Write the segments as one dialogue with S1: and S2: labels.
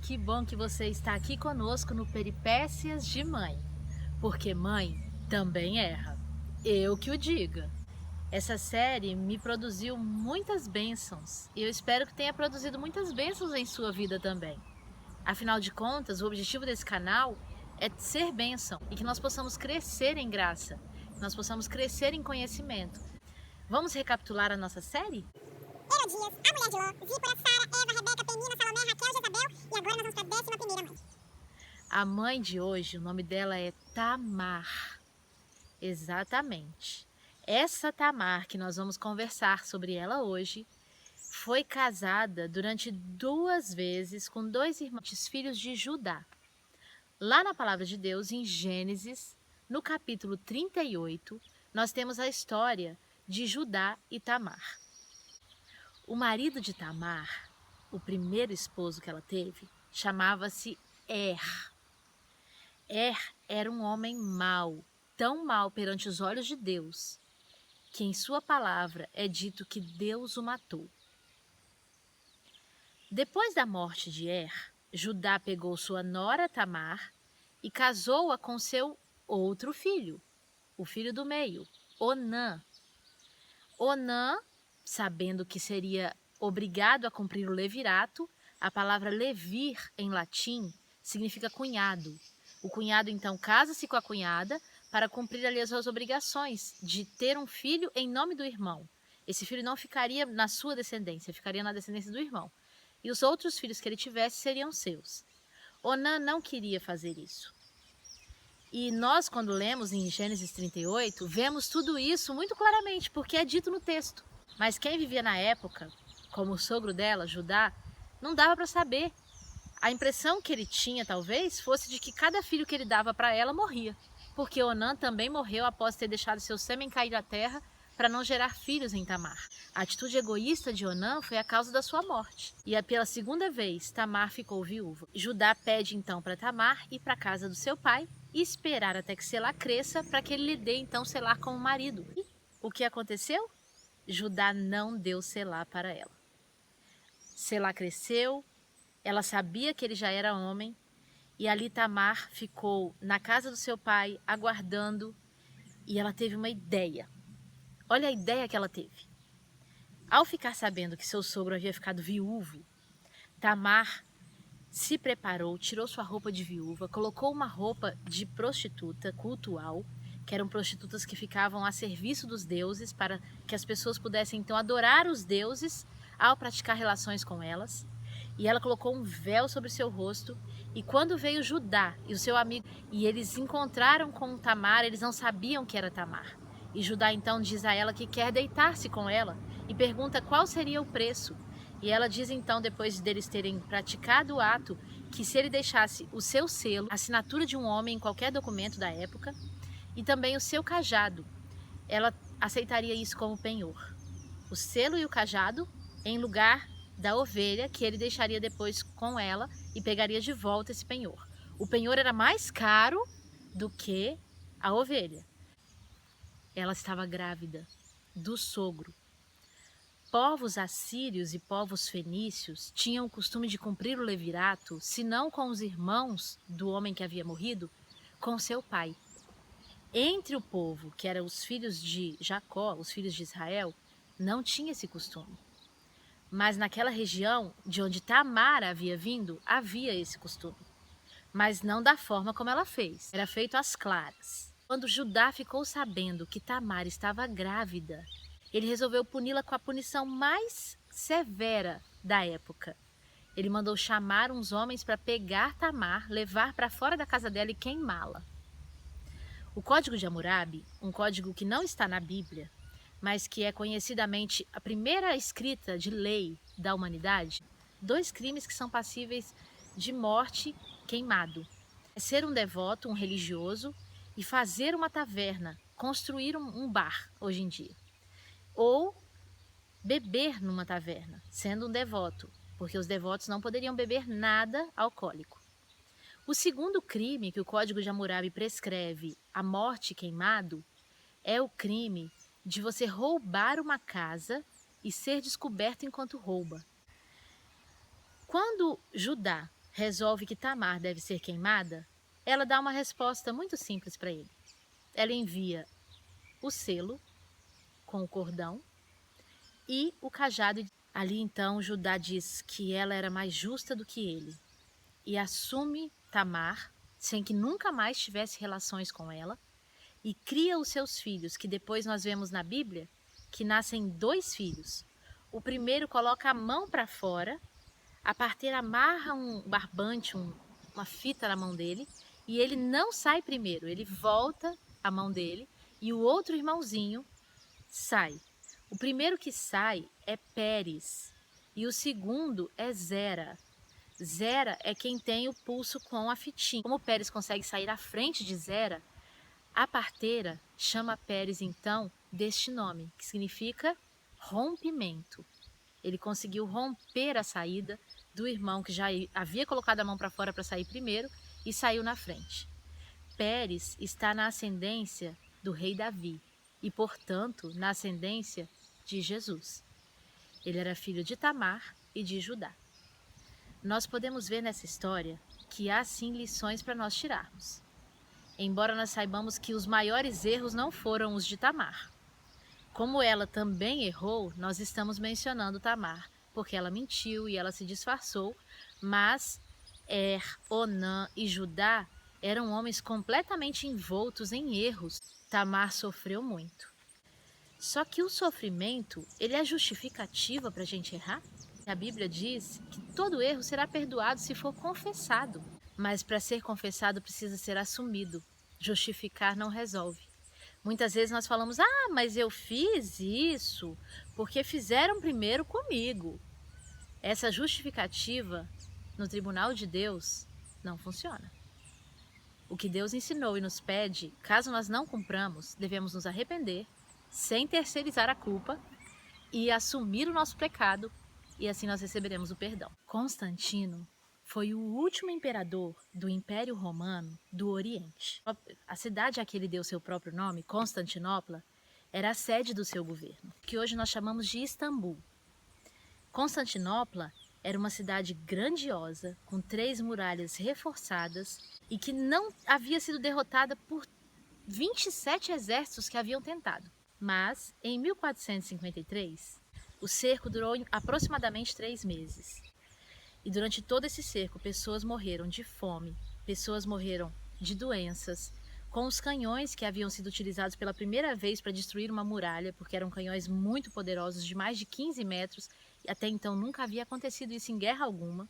S1: que bom que você está aqui conosco no Peripécias de Mãe, porque mãe também erra, eu que o diga. Essa série me produziu muitas bênçãos e eu espero que tenha produzido muitas bênçãos em sua vida também. Afinal de contas, o objetivo desse canal é ser bênção e que nós possamos crescer em graça, que nós possamos crescer em conhecimento. Vamos recapitular a nossa série?
S2: Herodias, a mulher de Ló, Zípora, Sara, Eva, Rebeca, Penina, Salomé, Raquel, Jezabel e agora nós vamos para a 11ª mãe.
S1: A mãe de hoje, o nome dela é Tamar. Exatamente. Essa Tamar que nós vamos conversar sobre ela hoje foi casada durante 2 vezes com 2 irmãos, filhos de Judá. Lá na palavra de Deus, em Gênesis, no capítulo 38, nós temos a história de Judá e Tamar. O marido de Tamar, o primeiro esposo que ela teve, chamava-se Er. Er era um homem mau, tão mau perante os olhos de Deus, que em sua palavra é dito que Deus o matou. Depois da morte de Er, Judá pegou sua nora Tamar e casou-a com seu outro filho, o filho do meio, Onã. Onã, sabendo que seria obrigado a cumprir o levirato, a palavra levir em latim significa cunhado. O cunhado então casa-se com a cunhada para cumprir ali as suas obrigações de ter um filho em nome do irmão. Esse filho não ficaria na sua descendência, ficaria na descendência do irmão. E os outros filhos que ele tivesse seriam seus. Onã não queria fazer isso. E nós, quando lemos em Gênesis 38, vemos tudo isso muito claramente, porque é dito no texto. Mas quem vivia na época, como o sogro dela, Judá, não dava para saber. A impressão que ele tinha, talvez, fosse de que cada filho que ele dava para ela morria, porque Onã também morreu após ter deixado seu sêmen cair à terra para não gerar filhos em Tamar. A atitude egoísta de Onã foi a causa da sua morte. E pela segunda vez, Tamar ficou viúva. Judá pede então para Tamar ir para a casa do seu pai e esperar até que Selá cresça para que ele lhe dê então Selá como marido. E o que aconteceu? Judá não deu Selá para ela. Selá cresceu, ela sabia que ele já era homem, e ali Tamar ficou na casa do seu pai, aguardando, e ela teve uma ideia. Olha a ideia que ela teve. Ao ficar sabendo que seu sogro havia ficado viúvo, Tamar se preparou, tirou sua roupa de viúva, colocou uma roupa de prostituta cultual, que eram prostitutas que ficavam a serviço dos deuses, para que as pessoas pudessem então adorar os deuses ao praticar relações com elas. E ela colocou um véu sobre seu rosto, e quando veio Judá e o seu amigo, e eles encontraram com Tamar, eles não sabiam que era Tamar. E Judá então diz a ela que quer deitar-se com ela, e pergunta qual seria o preço. E ela diz então, depois deles terem praticado o ato, que se ele deixasse o seu selo, a assinatura de um homem em qualquer documento da época, e também o seu cajado, ela aceitaria isso como penhor. O selo e o cajado em lugar da ovelha que ele deixaria depois com ela e pegaria de volta esse penhor. O penhor era mais caro do que a ovelha. Ela estava grávida do sogro. Povos assírios e povos fenícios tinham o costume de cumprir o levirato, se não com os irmãos do homem que havia morrido, com seu pai. Entre o povo, que eram os filhos de Jacó, os filhos de Israel, não tinha esse costume. Mas naquela região de onde Tamar havia vindo, havia esse costume. Mas não da forma como ela fez. Era feito às claras. Quando Judá ficou sabendo que Tamar estava grávida, ele resolveu puni-la com a punição mais severa da época. Ele mandou chamar uns homens para pegar Tamar, levar para fora da casa dela e queimá-la. O Código de Hammurabi, um código que não está na Bíblia, mas que é conhecidamente a primeira escrita de lei da humanidade, 2 crimes que são passíveis de morte queimado. É ser um devoto, um religioso, e fazer uma taverna, construir um bar, hoje em dia. Ou beber numa taverna, sendo um devoto, porque os devotos não poderiam beber nada alcoólico. O segundo crime que o Código de Hammurabi prescreve, a morte queimado, é o crime de você roubar uma casa e ser descoberto enquanto rouba. Quando Judá resolve que Tamar deve ser queimada, ela dá uma resposta muito simples para ele. Ela envia o selo com o cordão e o cajado. Ali então Judá diz que ela era mais justa do que ele e assume Tamar sem que nunca mais tivesse relações com ela e cria os seus filhos, que depois nós vemos na Bíblia que nascem 2 filhos. O primeiro coloca a mão para fora, a parteira amarra um barbante, uma fita na mão dele, e ele não sai primeiro, ele volta a mão dele e o outro irmãozinho sai. O primeiro que sai é Pérez e o segundo é Zera. Zera é quem tem o pulso com a fitinha. Como Pérez consegue sair à frente de Zera, a parteira chama Pérez então deste nome, que significa rompimento. Ele conseguiu romper a saída do irmão que já havia colocado a mão para fora para sair primeiro e saiu na frente. Pérez está na ascendência do rei Davi e, portanto, na ascendência de Jesus. Ele era filho de Tamar e de Judá. Nós podemos ver nessa história que há sim lições para nós tirarmos. Embora nós saibamos que os maiores erros não foram os de Tamar. Como ela também errou, nós estamos mencionando Tamar, porque ela mentiu e ela se disfarçou, mas Onã e Judá eram homens completamente envoltos em erros. Tamar sofreu muito. Só que o sofrimento, ele é justificativa para a gente errar? A Bíblia diz que todo erro será perdoado se for confessado, mas para ser confessado precisa ser assumido. Justificar não resolve. Muitas vezes nós falamos, mas eu fiz isso porque fizeram primeiro comigo. Essa justificativa no tribunal de Deus não funciona. O que Deus ensinou e nos pede, caso nós não cumpramos, devemos nos arrepender, sem terceirizar a culpa e assumir o nosso pecado, e assim nós receberemos o perdão. Constantino foi o último imperador do Império Romano do Oriente. A cidade a que ele deu seu próprio nome, Constantinopla, era a sede do seu governo, que hoje nós chamamos de Istambul. Constantinopla era uma cidade grandiosa, com 3 muralhas reforçadas e que não havia sido derrotada por 27 exércitos que haviam tentado. Mas, em 1453, o cerco durou aproximadamente 3 meses. E durante todo esse cerco, pessoas morreram de fome, pessoas morreram de doenças, com os canhões que haviam sido utilizados pela primeira vez para destruir uma muralha, porque eram canhões muito poderosos, de mais de 15 metros, e até então nunca havia acontecido isso em guerra alguma.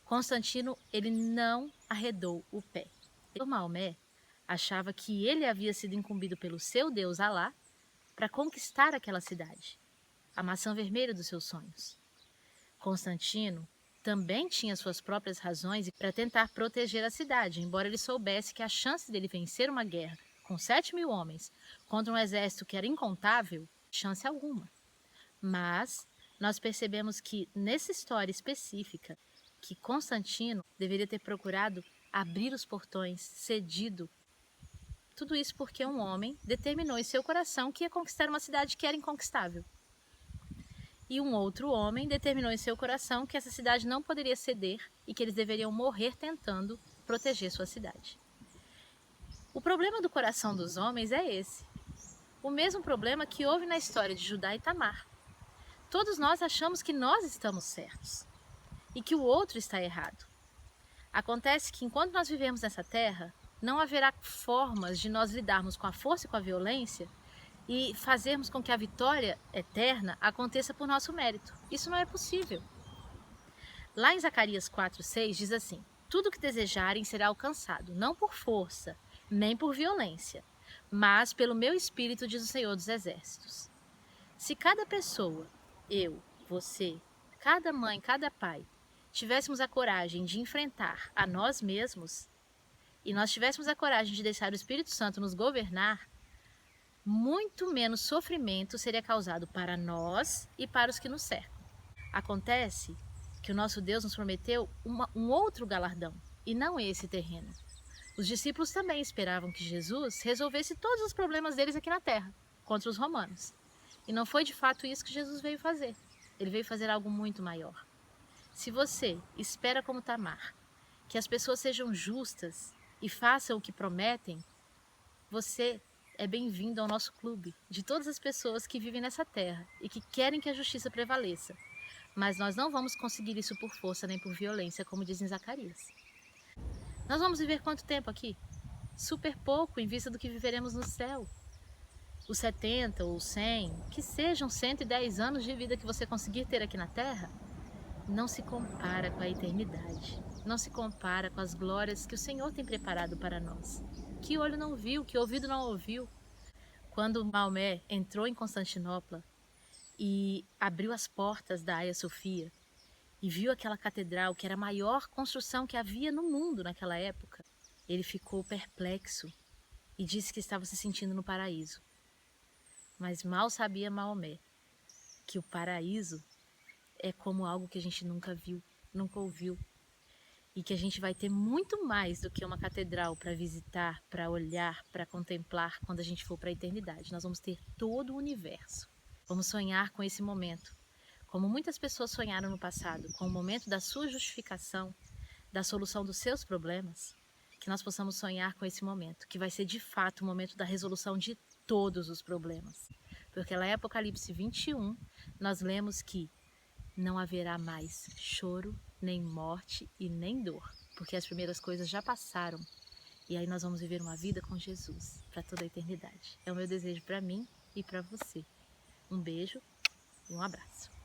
S1: Constantino, ele não arredou o pé. O Maomé achava que ele havia sido incumbido pelo seu Deus Alá para conquistar aquela cidade, a maçã vermelha dos seus sonhos. Constantino também tinha suas próprias razões para tentar proteger a cidade, embora ele soubesse que a chance dele vencer uma guerra com 7.000 homens contra um exército que era incontável, chance alguma. Mas nós percebemos que, nessa história específica, que Constantino deveria ter procurado abrir os portões, cedido. Tudo isso porque um homem determinou em seu coração que ia conquistar uma cidade que era inconquistável. E um outro homem determinou em seu coração que essa cidade não poderia ceder e que eles deveriam morrer tentando proteger sua cidade. O problema do coração dos homens é esse. O mesmo problema que houve na história de Judá e Tamar. Todos nós achamos que nós estamos certos e que o outro está errado. Acontece que enquanto nós vivemos nessa terra, não haverá formas de nós lidarmos com a força e com a violência e fazermos com que a vitória eterna aconteça por nosso mérito. Isso não é possível. Lá em Zacarias 4:6 diz assim: tudo que desejarem será alcançado, não por força, nem por violência, mas pelo meu espírito, diz o Senhor dos Exércitos. Se cada pessoa, eu, você, cada mãe, cada pai, tivéssemos a coragem de enfrentar a nós mesmos e nós tivéssemos a coragem de deixar o Espírito Santo nos governar, muito menos sofrimento seria causado para nós e para os que nos cercam. Acontece que o nosso Deus nos prometeu um outro galardão, e não esse terreno. Os discípulos também esperavam que Jesus resolvesse todos os problemas deles aqui na terra, contra os romanos. E não foi de fato isso que Jesus veio fazer. Ele veio fazer algo muito maior. Se você espera como Tamar, que as pessoas sejam justas e façam o que prometem, você é bem-vindo ao nosso clube, de todas as pessoas que vivem nessa terra e que querem que a justiça prevaleça. Mas nós não vamos conseguir isso por força nem por violência, como diz em Zacarias. Nós vamos viver quanto tempo aqui? Super pouco em vista do que viveremos no céu. Os 70 ou 100, que sejam 110 anos de vida que você conseguir ter aqui na terra, não se compara com a eternidade. Não se compara com as glórias que o Senhor tem preparado para nós. Que olho não viu, que ouvido não ouviu. Quando Maomé entrou em Constantinopla e abriu as portas da Hagia Sofia e viu aquela catedral, que era a maior construção que havia no mundo naquela época, ele ficou perplexo e disse que estava se sentindo no paraíso. Mas mal sabia Maomé que o paraíso é como algo que a gente nunca viu, nunca ouviu. E que a gente vai ter muito mais do que uma catedral para visitar, para olhar, para contemplar quando a gente for para a eternidade. Nós vamos ter todo o universo. Vamos sonhar com esse momento, como muitas pessoas sonharam no passado, com o momento da sua justificação, da solução dos seus problemas, que nós possamos sonhar com esse momento, que vai ser de fato o momento da resolução de todos os problemas. Porque lá em Apocalipse 21, nós lemos que não haverá mais choro, nem morte e nem dor, porque as primeiras coisas já passaram. E aí nós vamos viver uma vida com Jesus para toda a eternidade. É o meu desejo para mim e para você. Um beijo e um abraço.